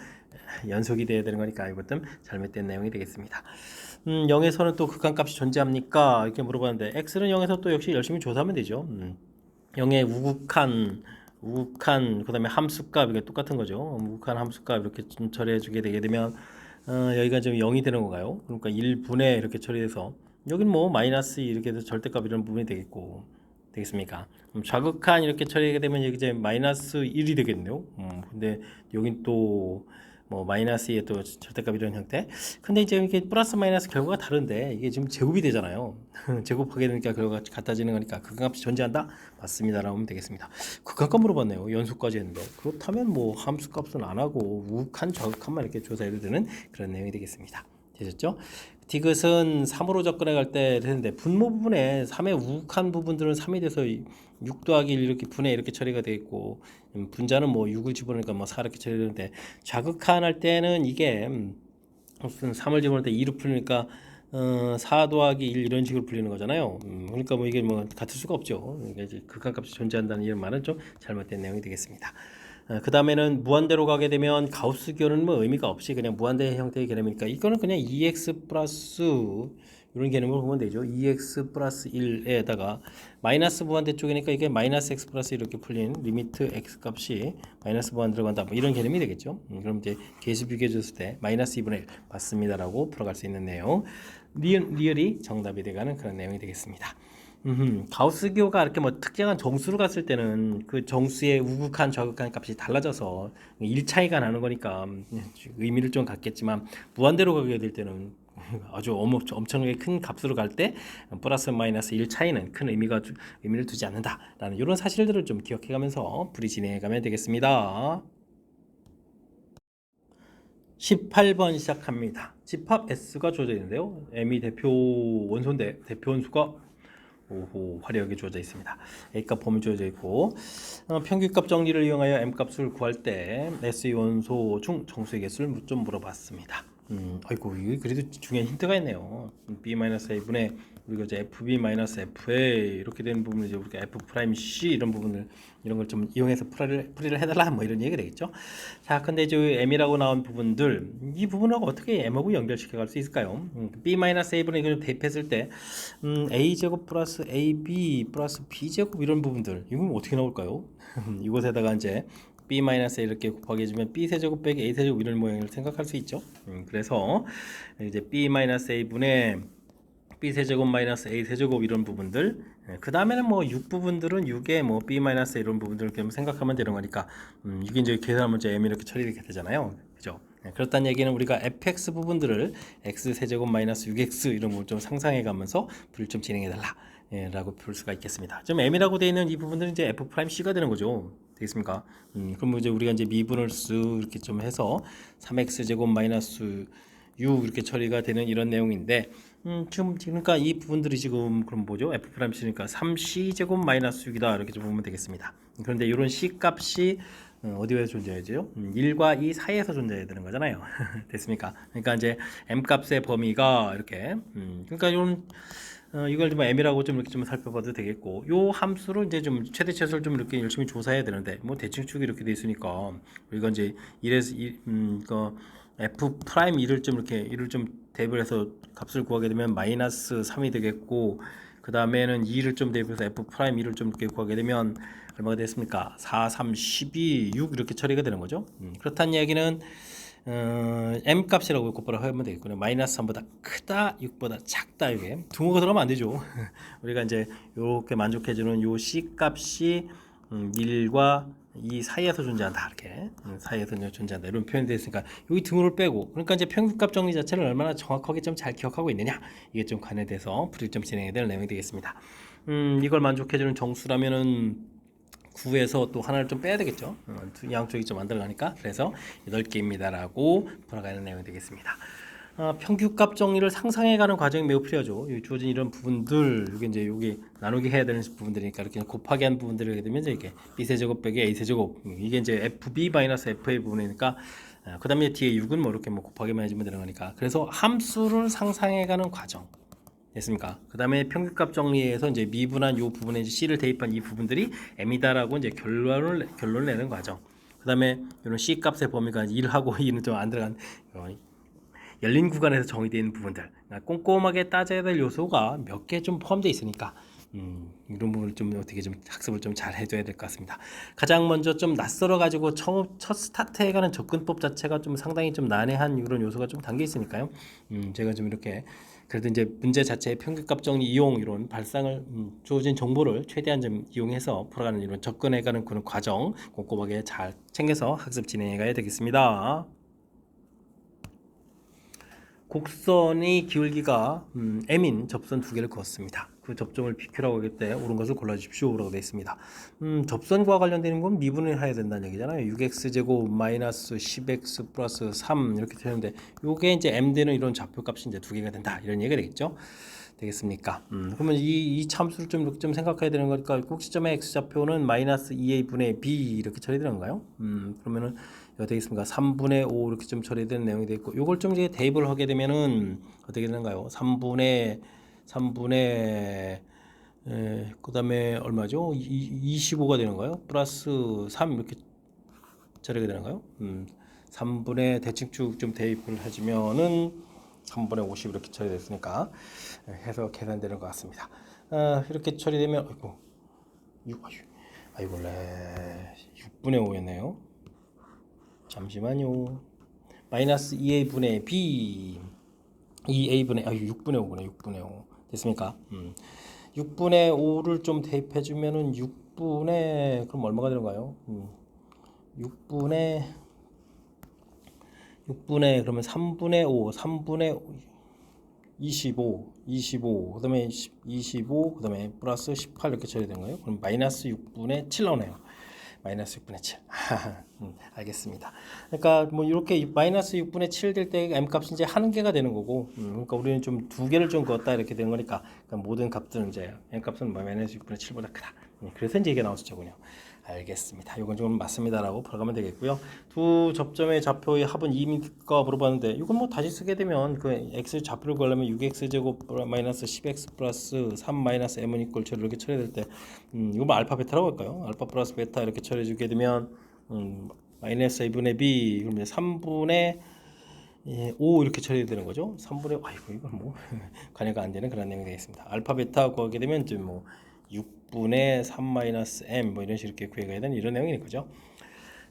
연속이 돼야 되는 거니까 이것도 잘못된 내용이 되겠습니다. 0에서는 또 극한값이 존재합니까? 이렇게 물어봤는데 x는 0에서 또 역시 열심히 조사하면 되죠. 0의 우극한 그다음에 함수값 이게 똑같은 거죠. 우극한 함수값 이렇게 좀 처리해 주게 되게 되면 여기가 좀 0이 되는 건가요? 그러니까 1분의 이렇게 처리해서 여긴 뭐 마이너스 이렇게 해서 절대값 이런 부분이 되겠습니까? 좌극한 이렇게 처리하게 되면 여기 이제 마이너스 1이 되겠네요. 근데 여긴 또 뭐 마이너스 2에 또 절대값 이런 형태. 근데 이제 이게 플러스 마이너스 결과가 다른데 이게 지금 제곱이 되잖아요. 제곱하게 되니까 결과가 같아지는 거니까 극한값이 존재한다? 맞습니다라고 하면 되겠습니다. 극한값 물어봤네요. 연속까지 했는데 그렇다면 뭐 함수값은 안 하고 우극한 좌극한만 이렇게 조사해도 되는 그런 내용이 되겠습니다. 되셨죠? 디귿은 3으로 접근해 갈 때 되는데 분모 부분에 3의 우극한 부분들은 3이 돼서 6 더하기 1 이렇게 분해 이렇게 처리가 되어 있고 분자는 뭐 6을 집어넣으니까 뭐 4 이렇게 처리되는데 좌극한 할 때는 이게 무슨 3을 집어넣을 때 2로 풀리니까 4 더하기 1 이런 식으로 풀리는 거잖아요. 그러니까 뭐 이게 뭐 같을 수가 없죠. 그러니까 이제 극한값이 존재한다는 이런 말은 좀 잘못된 내용이 되겠습니다. 그 다음에는 무한대로 가게 되면 가우스 기호는 뭐 의미가 없이 그냥 무한대 형태의 개념이니까 이거는 그냥 2x 플러스 이런 개념으로 보면 되죠. 2x 플러스 1에다가 마이너스 무한대 쪽이니까 이게 마이너스 x 플러스 이렇게 풀린 리미트 x 값이 마이너스 무한 들어간다 뭐 이런 개념이 되겠죠. 그럼 이제 계수 비교해 줬을 때 마이너스 2분의 1 맞습니다라고 풀어갈 수 있는 내용 리얼이 정답이 돼가는 그런 내용이 되겠습니다. 가우스 기호가 이렇게 뭐 특정한 정수로 갔을 때는 그 정수의 우극한 좌극한 값이 달라져서 1 차이가 나는 거니까 의미를 좀 갖겠지만 무한대로 가게 될 때는 아주 엄청나게 큰 값으로 갈 때 플러스 마이너스 1 차이는 큰 의미를 두지 않는다라는 이런 사실들을 좀 기억해 가면서 풀이 진행해 가면 되겠습니다. 18번 시작합니다. 집합 S가 주어져 있는데요. M이 대표 원소인데 대표 원수가 화려하게 주어져 있습니다. A값 범위 주어져 있고 평균값 정리를 이용하여 M값을 구할 때 S 원소 중 정수의 개수를 좀 물어봤습니다. 아이고 이게 그래도 중요한 힌트가 있네요. B-A분의 우리가 이제 FB-FA 이렇게 되는 부분을 이제 우리가 F'C 이런 부분을 이런 걸 좀 이용해서 풀이를 해달라 뭐 이런 얘기가 되겠죠. 자, 근데 이제 M이라고 나온 부분들 이 부분하고 어떻게 M하고 연결시켜 갈 수 있을까요? B-A분의 이걸 대입했을 때 A 제곱 플러스 AB 플러스 B 제곱 이런 부분들 이건 어떻게 나올까요? 이곳에다가 이제 B-A 이렇게 곱하기 해주면 B 세제곱 빼기 A 세제곱 이런 모양을 생각할 수 있죠. 그래서 이제 B-A분의 B 세제곱 마이너스 A 세제곱 이런 부분들 그 다음에는 뭐 6 부분들은 6에 뭐 B 마이너스 이런 부분들을 그냥 생각하면 되는 거니까 이게 이제 계산하면 이제 M 이렇게 처리되게 되잖아요. 그죠? 그렇다는 얘기는 우리가 fx 부분들을 x 세제곱 마이너스 6x 이런 걸 좀 상상해 가면서 풀을 좀 진행해 달라 라고 볼 수가 있겠습니다. 좀 m이라고 되어 있는 이 부분들은 이제 f'c가 되는 거죠. 되겠습니까? 그럼 이제 우리가 이제 미분을 쓱 이렇게 좀 해서 3x 제곱 마이너스 6 이렇게 처리가 되는 이런 내용인데 지금 그러니까 이 부분들이 지금 그럼 뭐죠? f'c니까 3c 제곱 마이너스 6이다 이렇게 좀 보면 되겠습니다. 그런데 이런 c 값이 어디에 존재해야죠? 1과 2 사이에서 존재해야 되는 거잖아요. 됐습니까? 그러니까 이제 m 값의 범위가 이렇게 그러니까 이런 이걸 좀 M이라고 좀 이렇게 좀 살펴봐도 되겠고, 요 함수를 이제 좀 최대 최소를 좀 이렇게 열심히 조사해야 되는데, 뭐 대칭축이 이렇게 돼 있으니까 우리가 이제 1에서 그 f 프라임 1을 좀 이렇게 1을 좀 대입을 해서 값을 구하게 되면 마이너스 3이 되겠고, 그 다음에는 2를 좀 대입해서 f 프라임 1을 좀 이렇게 구하게 되면 얼마가 됐습니까? 4, 3, 12, 6 이렇게 처리가 되는 거죠. 그렇다는 이야기는 m 값이라고 곧바로 하면 되겠군요. 마이너스 3보다 크다, 6보다 작다. 이게 등호가 들어가면 안 되죠. 우리가 이제 이렇게 만족해주는 요 c 값이 1과 이 사이에서 존재한다. 이렇게 사이에서 존재한다. 이런 표현이 되어 있으니까 여기 등호를 빼고, 그러니까 이제 평균값 정리 자체를 얼마나 정확하게 좀 잘 기억하고 있느냐, 이게 좀 관련돼서 풀이점 진행해야 될 내용이 되겠습니다. 이걸 만족해주는 정수라면은 9에서 또 하나를 좀 빼야 되겠죠. 양쪽이 좀 만들어가니까. 그래서 8개입니다 라고 돌아가는 내용이 되겠습니다. 평균값 정리를 상상해가는 과정이 매우 필요하죠. 주어진 이런 부분들, 이게 이제 여기 나누기 해야 되는 부분들이니까 이렇게 곱하기 한 부분들을 하게 되면 이렇게 b세제곱 빼기 a세제곱, 이게 이제 fb-f의 부분이니까, 그 다음에 뒤에 6은 뭐 이렇게 뭐 곱하기만 해주면 되는 거니까. 그래서 함수를 상상해가는 과정. 됐습니까? 그 다음에 평균값 정리해서 이제 미분한 요 부분에 이제 C를 대입한 이 부분들이 M이다라고 이제 결론을 내는 과정. 그 다음에 이런 C 값의 범위가 1하고 2는 좀 안 들어간 열린 구간에서 정의되어 있는 부분들. 그러니까 꼼꼼하게 따져야 될 요소가 몇 개 좀 포함되어 있으니까 이런 부분을 좀 어떻게 좀 학습을 좀 잘 해줘야 될 것 같습니다. 가장 먼저 좀 낯설어 가지고 첫 스타트해가는 접근법 자체가 좀 상당히 좀 난해한 이런 요소가 좀 담겨 있으니까요. 제가 좀 이렇게 그래도 이제 문제 자체의 평균값 정리 이용 이런 발상을 주어진 정보를 최대한 좀 이용해서 풀어가는 이런 접근해가는 그런 과정 꼼꼼하게 잘 챙겨서 학습 진행해가야 되겠습니다. 곡선의 기울기가 m인 접선 두 개를 그었습니다. 그 접점을 PQ라고 하기 때문에 옳은 것을 골라주십시오 라고 되어 있습니다. 접선과 관련되는 건 미분을 해야 된다는 얘기잖아요. 6x제곱 마이너스 10x 플러스 3 이렇게 되는데, 요게 이제 m 되는 이런 좌표값이 이제 두 개가 된다, 이런 얘기가 되겠죠. 되겠습니까? 그러면 이 참수를 좀 이렇게 좀 생각해야 되는 거니까, 꼭지점의 x좌표는 마이너스 2a분의 b 이렇게 처리되는 건가요? 그러면은 이거 되겠습니까? 3분의 5 이렇게 좀 처리되는 내용이 되어 있고, 요걸 좀 이제 대입을 하게 되면은 어떻게 되는가요? 3분의 그 다음에 얼마죠? 25가 되는 거예요? 플러스 3 이렇게 처리가 되는가요? 3분의 대칭축 좀 대입을 해주면은 3분의 50 이렇게 처리됐으니까 해서 계산되는 것 같습니다. 이렇게 처리되면 아이고 원래 6분의 5였네요. 잠시만요. 마이너스 2a분의 b 2a분의 6분의 5분의 6분의 5 됐습니까? 6분의 5를 좀 대입해 주면은 6분의 그럼 얼마가 되는가요? 6분의 그러면 3분의 5 3분의 25 그다음에 25 그다음에 플러스 18 이렇게 처리된 거예요. 그럼 마이너스 6분의 7 나오네요. 마이너스 6분의 7. 알겠습니다. 그러니까 뭐 이렇게 마이너스 6분의 7 될 때 m 값이 이제 한 개가 되는 거고, 그러니까 우리는 좀 두 개를 좀 그었다 이렇게 되는 거니까, 그러니까 모든 값들은 이제 m 값은 마이너스 6분의 7보다 크다. 그래서 이제 이게 나온 숫자군요. 알겠습니다. 이건 좀 맞습니다라고 풀어가면 되겠고요. 두 접점의 좌표의 합은 2입니까 물어봤는데, 이건 뭐 다시 쓰게 되면 그 x 좌표를 구하려면 6x제곱 마이너스 10x 플러스 3 마이너스 m은 이꼴 이렇게 처리될 때, 이거 뭐 알파 베타라고 할까요? 알파 플러스 베타 이렇게 처리해주게 되면 마이너스 2분의 b 그러면 3분의 5 이렇게 처리되는 거죠. 3분의 아이고 이건 뭐 관여가 안 되는 그런 내용이 되겠습니다. 알파 베타 구하게 되면 좀 뭐 6분의 3 마이너스 m 뭐 이런 식으로 이렇게 구해가야 되는 이런 내용인 거죠.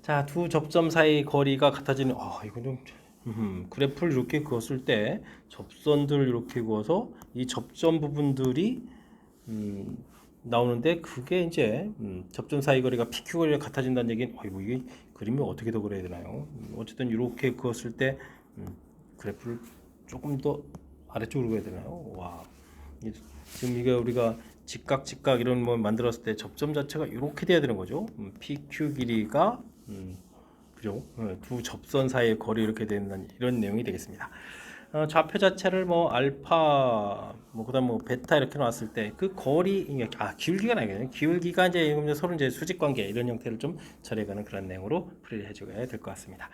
자, 두 접점 사이 거리가 같아지는, 이건 좀 그래프를 이렇게 그었을 때 접선들 이렇게 그어서 이 접점 부분들이 나오는데, 그게 이제 접점 사이 거리가 PQ 거리가 같아진다는 얘기는, 이게 그림을 어떻게 더 그려야 되나요? 어쨌든 이렇게 그었을 때 그래프를 조금 더 아래쪽으로 그려야 되나요? 와, 지금 이게 우리가 직각 이런 뭐 만들었을 때 접점 자체가 이렇게 돼야 되는 거죠. PQ 길이가 그죠? 두 접선 사이의 거리 이렇게 된다는 이런 내용이 되겠습니다. 좌표 자체를 뭐 알파 뭐 그다음 뭐 베타 이렇게 나왔을 때 그 거리 기울기가 나겠네요. 기울기가 이제 서로 이제 수직 관계 이런 형태를 좀 처리해가는 그런 내용으로 풀이를 해줘야 될 것 같습니다.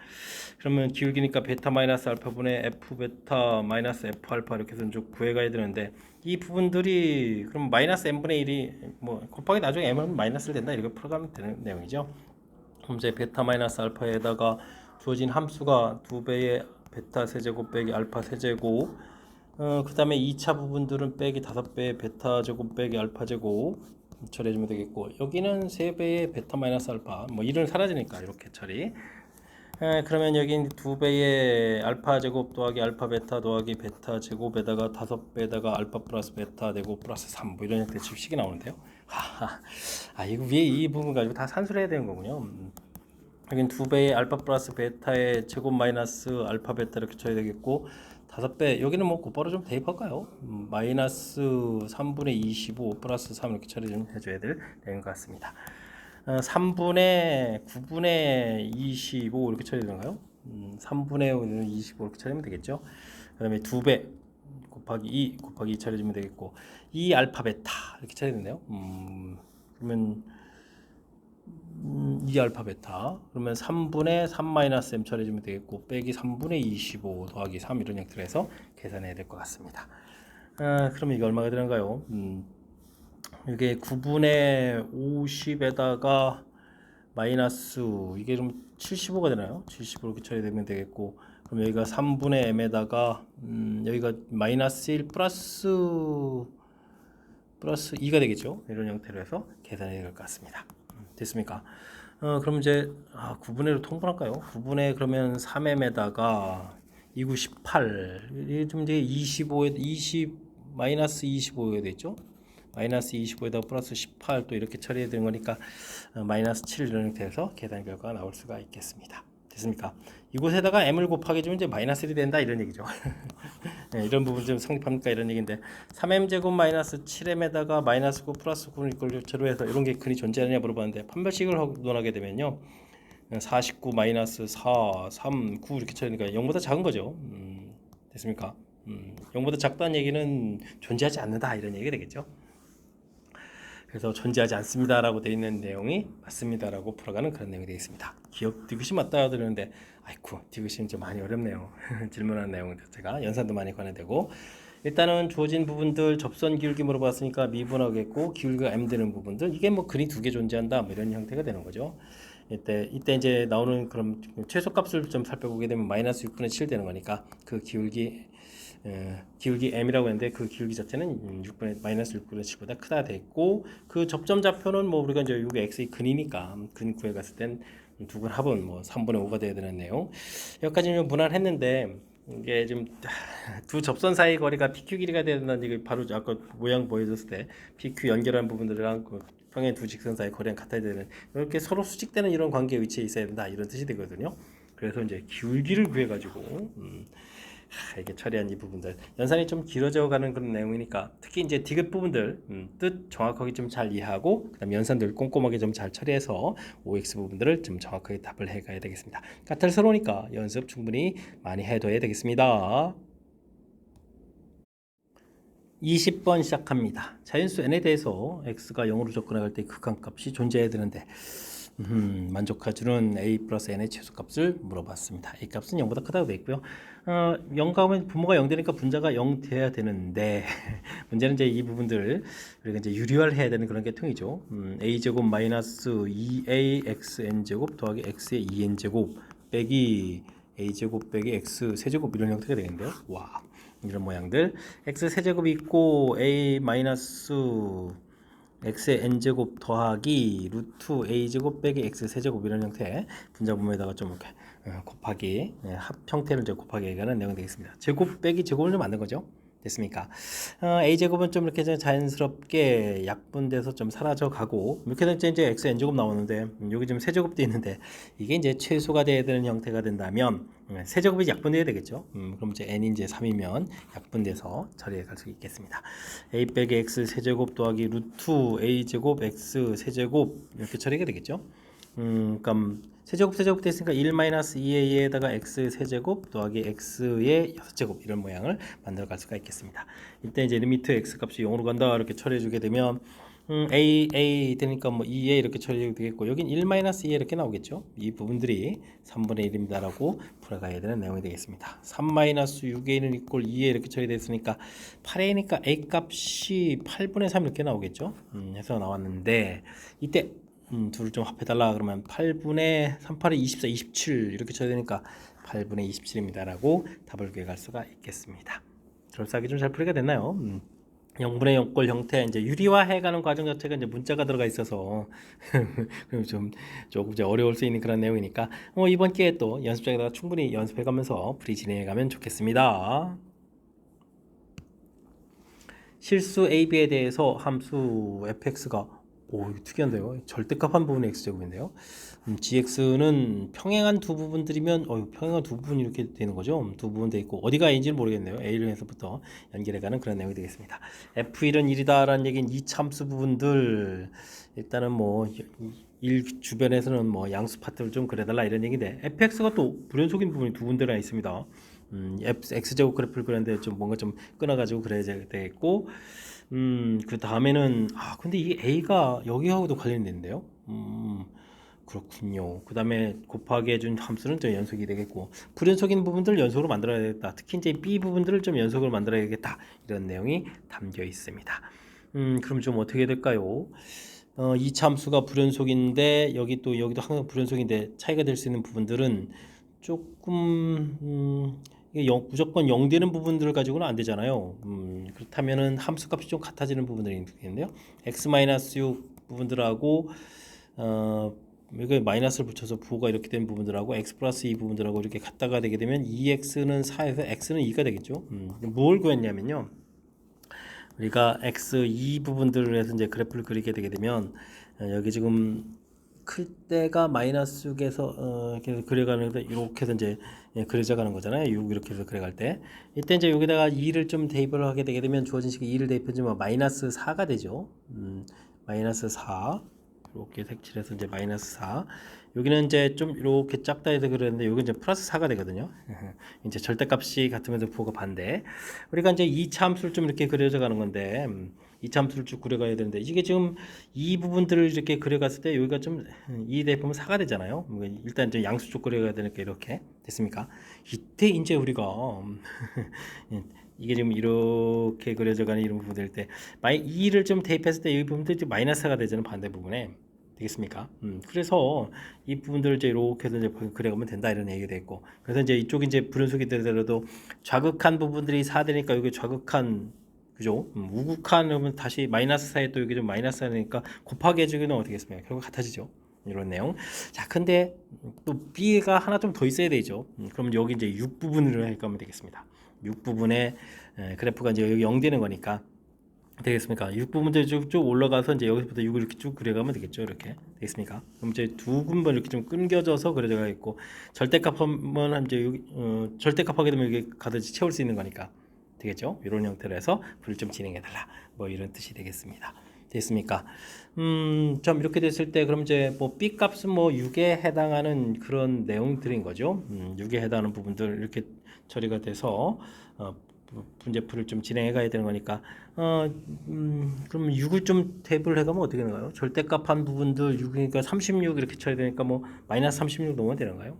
그러면 기울기니까 베타 마이너스 알파분의 f 베타 마이너스 f 알파 이렇게 해서 쭉 구해가야 되는데 이 부분들이 그럼 마이너스 n분의 1이 뭐 곱하기 나중에 m은 마이너스를 된다 이렇게 풀어가면 되는 내용이죠. 그럼 이제 베타 마이너스 알파에다가 주어진 함수가 2배의 베타 세제곱 빼기 알파 세제곱 그 다음에 2차 부분들은 빼기 5배의 베타 제곱 빼기 알파 제곱 처리해주면 되겠고 여기는 3배의 베타 마이너스 알파 뭐 1은 사라지니까 이렇게 처리 그러면 여기 2배의 알파 제곱 더하기 알파 베타 더하기 베타 제곱에다가 5배에다가 알파 플러스 베타 제곱 플러스 3 뭐 이런 형태 집식이 나오는데요. 이거 위에 이 부분 가지고 다 산수를 해야 되는 거군요. 여긴 2배의 알파 플러스 베타의 제곱 마이너스 알파 베타 이렇게 쳐야 되겠고 5배 여기는 뭐 곧바로 좀 대입할까요? 마이너스 3분의 25 플러스 3 이렇게 처리 좀 해줘야 될 내용 같습니다. 3분의 9분의 25 이렇게 처리되는가요? 3분의 25 이렇게 처리하면 되겠죠. 그 다음에 2배 곱하기 2 곱하기 2 처리해주면 되겠고 2 알파 베타 이렇게 처리되네요. 그러면 2 알파 베타 그러면 3분의 3 마이너스 m 처리해주면 되겠고 빼기 3분의 25 더하기 3 이런 형태로 해서 계산해야 될 것 같습니다. 그러면 이게 얼마가 되는가요? 이게 9분의 50에다가 마이너스 이게 좀 75가 되나요? 75 이렇게 처리되면 되겠고 그럼 여기가 3분의 m에다가 여기가 마이너스 1 플러스 2가 되겠죠? 이런 형태로 해서 계산해야 될 것 같습니다. 됐습니까? 그럼 이제 9분의 1로 통분할까요? 9분의 그러면 3m에다가 298 이게 좀 이제 25에 20 마이너스 25가 되죠? 마이너스 25에다 플러스 18 또 이렇게 처리해야 되는 거니까 마이너스 7 이런 형태에서 계산 결과가 나올 수가 있겠습니다. 됐습니까? 이곳에다가 m을 곱하게 주면 이제 마이너스 1이 된다 이런 얘기죠. 네, 이런 부분 좀 성립합니까 이런 얘기인데 3m 제곱 마이너스 7m에다가 마이너스 9 플러스 9를 이걸 교체로 해서 이런 게 근이 존재하느냐 물어봤는데 판별식을 논하게 되면요 49 마이너스 4 3 9 이렇게 처리니까 0보다 작은 거죠. 됐습니까? 0보다 작다는 얘기는 존재하지 않는다 이런 얘기가 되겠죠. 그래서 존재하지 않습니다라고 되어 있는 내용이 맞습니다라고 풀어가는 그런 내용이 되겠습니다. 기억 디귿이 맞다 그러는데 아이쿠 디귿이 좀 많이 어렵네요. 질문하는 내용 자체가 연산도 많이 관해되고 일단은 주어진 부분들 접선 기울기 물어봤으니까 미분하겠고 기울기가 m 되는 부분들 이게 뭐 근이 두 개 존재한다 뭐 이런 형태가 되는 거죠. 이때 이제 나오는 그럼 최소값을 좀 살펴보게 되면 마이너스 6분의 7 되는 거니까 그 기울기 m이라고 했는데 그 기울기 자체는 마이너스 6분의 7보다 크다 됐고 그 접점 좌표는 뭐 우리가 이제 이게 x의 근이니까 근 구해 갔을 땐 두 근 합은 뭐 3분의 5가 돼야 되는 내용 여기까지는 무난했는데 이게 지금 두 접선 사이 거리가 PQ 길이가 돼야 된다는 얘기 바로 아까 모양 보여줬을 때 PQ 연결한 부분들이랑 그 평행 두 직선 사이 거리랑 같아야 되는 이렇게 서로 수직되는 이런 관계 위치에 있어야 된다 이런 뜻이 되거든요. 그래서 이제 기울기를 구해 가지고 이렇게 처리한 이 부분들 연산이 좀 길어져 가는 그런 내용이니까 특히 이제 디귿 부분들 뜻 정확하게 좀 잘 이해하고 그다음 연산들 꼼꼼하게 좀 잘 처리해서 OX 부분들을 좀 정확하게 답을 해가야 되겠습니다. 까탈스러우니까 연습 충분히 많이 해둬야 되겠습니다. 20번 시작합니다. 자연수 n에 대해서 x가 0으로 접근할 때 극한값이 존재해야 되는데 만족해주는 a 플러스 n의 최소값을 물어봤습니다. a 값은 0보다 크다고 되어 있고요. 0가 오면 분모가 0 되니까 분자가 0 돼야 되는데 문제는 이제 이 부분들 우리가 이제 유리화해야 되는 그런 계통이죠. a 제곱 마이너스 2axn 제곱 더하기 x의 2n 제곱 빼기 a 제곱 빼기 x 세제곱 이런 형태가 되겠는데요. 와 이런 모양들 x 세제곱이 있고 a 마이너스 x의 n제곱 더하기 루트 a제곱 빼기 x 세제곱 이런 형태 분자분모에다가 좀 이렇게 곱하기 합 형태를 이제 곱하기 얘기하는 내용이 되겠습니다. 제곱 빼기 제곱을 좀 만든 거죠. 됐습니까? a제곱은 좀 이렇게 자연스럽게 약분돼서 좀 사라져 가고 이렇게 되면 이제 x n제곱 나오는데 여기 지금 세제곱도 있는데 이게 이제 최소가 돼야 되는 형태가 된다면 세제곱이 약분돼야 되겠죠. 그럼 이제 n이 이제 3이면 약분돼서 처리해 갈 수 있겠습니다. a 빼기 x 세제곱 더하기 루트 a제곱 x 세제곱 이렇게 처리가 되겠죠. 그러니까 세제곱 됐으니까 1-2에다가 x 세제곱 더하기 x의 6제곱 이런 모양을 만들어 갈 수가 있겠습니다. 이때 이제 리미트 x 값이 0으로 간다 이렇게 처리해 주게 되면 a 되니까 뭐 2a 이렇게 처리해도 되겠고 여긴 1-2 이렇게 나오겠죠. 이 부분들이 3분의 1입니다 라고 풀어가야 되는 내용이 되겠습니다. 3-6a는 이꼴 2a 이렇게 처리됐으니까 8a니까 a 값이 8분의 3 이렇게 나오겠죠. 해서 나왔는데 이때 둘을 좀 합해달라 그러면 8분의 3, 8이 24, 27 이렇게 쳐야 되니까 8분의 27입니다 라고 답을 구해갈 수가 있겠습니다. 그럴싸하게 좀 잘 풀이가 됐나요? 0분의 0꼴 형태 이제 유리화해가는 과정 자체가 이제 문자가 들어가 있어서 그럼 조금 이제 어려울 수 있는 그런 내용이니까 이번 기회에 또 연습장에다가 충분히 연습해가면서 풀이 진행해가면 좋겠습니다. 실수 AB에 대해서 함수 fx가 이거 특이한데요. 절대값 부분의 x제곱인데요. gx는 평행한 두 부분들이면 평행한 두 부분이 이렇게 되는 거죠. 두 부분 돼 있고 어디가 a인지는 모르겠네요. a를 해서부터 연결해가는 그런 내용이 되겠습니다. f1은 1이다라는 얘기는 이 참수 부분들 일단은 뭐 일 주변에서는 뭐 양수 파트를 좀 그려달라 이런 얘기인데 fx가 또 불연속인 부분이 두 군데나 있습니다. x제곱 그래프를 그렸는데 좀 뭔가 좀 끊어가지고 그려야 되겠고 그 다음에는 근데 이 a가 여기하고도 관련된대요. 그렇군요. 그 다음에 곱하기 해준 함수는 좀 연속이 되겠고 불연속인 부분들 연속으로 만들어야겠다. 특히 이제 b 부분들을 좀 연속으로 만들어야겠다. 이런 내용이 담겨 있습니다. 그럼 좀 어떻게 될까요? 이 참수가 불연속인데 여기도 항상 불연속인데 차이가 될 수 있는 부분들은 조금 이게 무조건 0 되는 부분들을 가지고는 안 되잖아요. 그렇다면은 함수값이 좀 같아지는 부분들이 있겠는데요. x-6 부분들하고 여기 마이너스를 붙여서 부호가 이렇게 된 부분들하고 x 플러스 2 부분들하고 이렇게 같다가 되게 되면 2x는 4에서 x는 2가 되겠죠. 뭘 구했냐면요. 우리가 x2 부분들을 해서 이제 그래프를 그리게 되게 되면 여기 지금 클 때가 마이너스 6에서 이렇게 그려가는데 이렇게 해서 이제 그려져 가는 거잖아요. 6 이렇게 해서 그려갈 때 이때 이제 여기다가 2를 좀 대입을 하게 되게 되면 주어진 식이 2를 대입해주면 마이너스 4가 되죠. 마이너스 4 이렇게 색칠해서 이제 마이너스 4 여기는 이제 좀 이렇게 작다 해서 그랬는데 여기 이제 플러스 4가 되거든요. 이제 절대값이 같으면서 부호가 반대. 우리가 이제 이 참수를 좀 이렇게 그려져 가는 건데 이 참수를 쭉 그려가야 되는데 이게 지금 이 부분들을 이렇게 그려갔을 때 여기가 좀 2 대입하면 4가 되잖아요. 일단 이제 양수 쪽 그려가야 되니까 이렇게 됐습니까? 이때 이제 우리가 이게 지금 이렇게 그려져 가는 이런 부분들 때 2를 좀 대입했을 때 이 부분들이 마이너스가 되잖아요. 반대 부분에. 되겠습니까? 그래서 이 부분들을 이제 이렇게 해서 이제 그려가면 된다 이런 얘기가 됐고 그래서 이제 이쪽이 이제 불연속이 되더라도 좌극한 부분들이 4 되니까 여기 좌극한 그죠? 우극한 그러면 다시 마이너스 4에 또 여기 좀 마이너스 4니까 곱하기 해주기는 어떻게 했습니까? 결국 같아지죠. 이런 내용. 자, 근데 또 B가 하나 좀 더 있어야 되죠. 그럼 여기 이제 6 부분으로 해가면 되겠습니다. 6 부분에 그래프가 이제 여기 0 되는 거니까 되겠습니까? 6 부분들 쭉 올라가서 이제 여기서부터 6을 이렇게 쭉 그려가면 되겠죠. 이렇게 되겠습니까? 그럼 이제 두 군번 이렇게 좀 끊겨져서 그려져 가겠고 절대값 하면 이제 여기 절대값 하게 되면 여기 가득 채울 수 있는 거니까 되겠죠. 이런 형태로 해서 불을 좀 진행해 달라. 뭐 이런 뜻이 되겠습니다. 됐습니까? 좀 이렇게 됐을 때 그럼 이제 뭐 B 값은 뭐 6에 해당하는 그런 내용들인 거죠. 6에 해당하는 부분들 이렇게 처리가 돼서 분재풀을 좀 진행해 가야 되는 거니까 그럼 6을 좀 대입을 해가면 어떻게 되는가요? 절대값 한 부분들 6이니까 36 이렇게 쳐야 되니까 뭐 마이너스 36 넣으면 되는가요?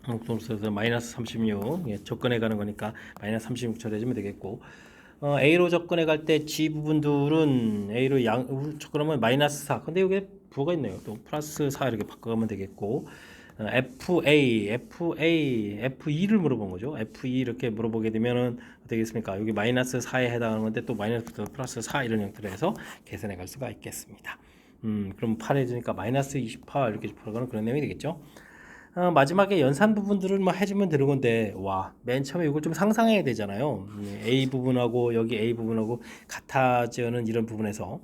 그래서 마이너스 36 접근해 가는 거니까 마이너스 36 처리해주면 되겠고 A로 접근해 갈 때 G 부분들은 A로 접근하면 마이너스 4 근데 여기에 부호가 있네요. 또 플러스 4 이렇게 바꿔가면 되겠고 F2를 물어본 거죠. F2 이렇게 물어보게 되면은 어떻게 되겠습니까? 여기 마이너스 4에 해당하는 건데 또 마이너스 플러스 4 이런 형태로 해서 계산해 갈 수가 있겠습니다. 그럼 8에 주니까 마이너스 28 이렇게 풀어가는 그런 내용이 되겠죠. 마지막에 연산 부분들을 뭐 해주면 되는 건데 맨 처음에 이걸 좀 상상해야 되잖아요. A 부분하고 여기 A 부분하고 같아지는 이런 부분에서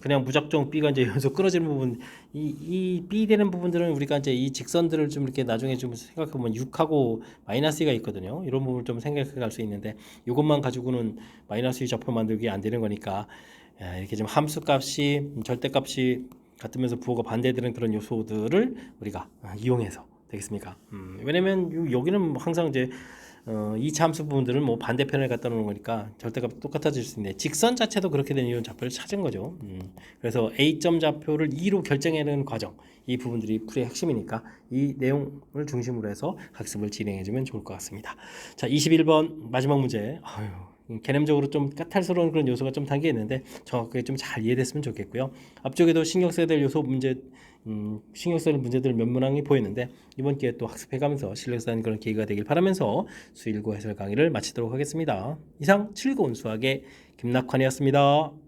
그냥 무작정 B가 이제 연속 끊어지는 부분 이 B 되는 부분들은 우리가 이제 이 직선들을 좀 이렇게 나중에 좀 생각해 보면 6하고 마이너스 2가 있거든요. 이런 부분을 좀 생각해 갈 수 있는데 이것만 가지고는 마이너스 2 좌표 만들기 안 되는 거니까 이렇게 좀 함수 값이 절대 값이 같으면서 부호가 반대되는 그런 요소들을 우리가 이용해서 되겠습니까? 왜냐면 여기는 항상 이제 이차 함수 부분들은 뭐 반대편을 갖다 놓는 거니까 절대값이 똑같아질 수 있는데 직선 자체도 그렇게 되는 이런 좌표를 찾은 거죠. 그래서 A점 좌표를 2로 결정해내는 과정, 이 부분들이 풀이의 핵심이니까 이 내용을 중심으로 해서 학습을 진행해주면 좋을 것 같습니다. 자, 21번 마지막 문제. 개념적으로 좀 까탈스러운 그런 요소가 좀 담겨 있는데 정확하게 좀 잘 이해됐으면 좋겠고요. 앞쪽에도 신경 써야 될 요소 문제, 신경 써야 될 문제들 몇 문항이 보이는데 이번 기회에 또 학습해가면서 실력 쌓는 그런 기회가 되길 바라면서 수1고 해설 강의를 마치도록 하겠습니다. 이상 즐거운 수학의 김낙환이었습니다.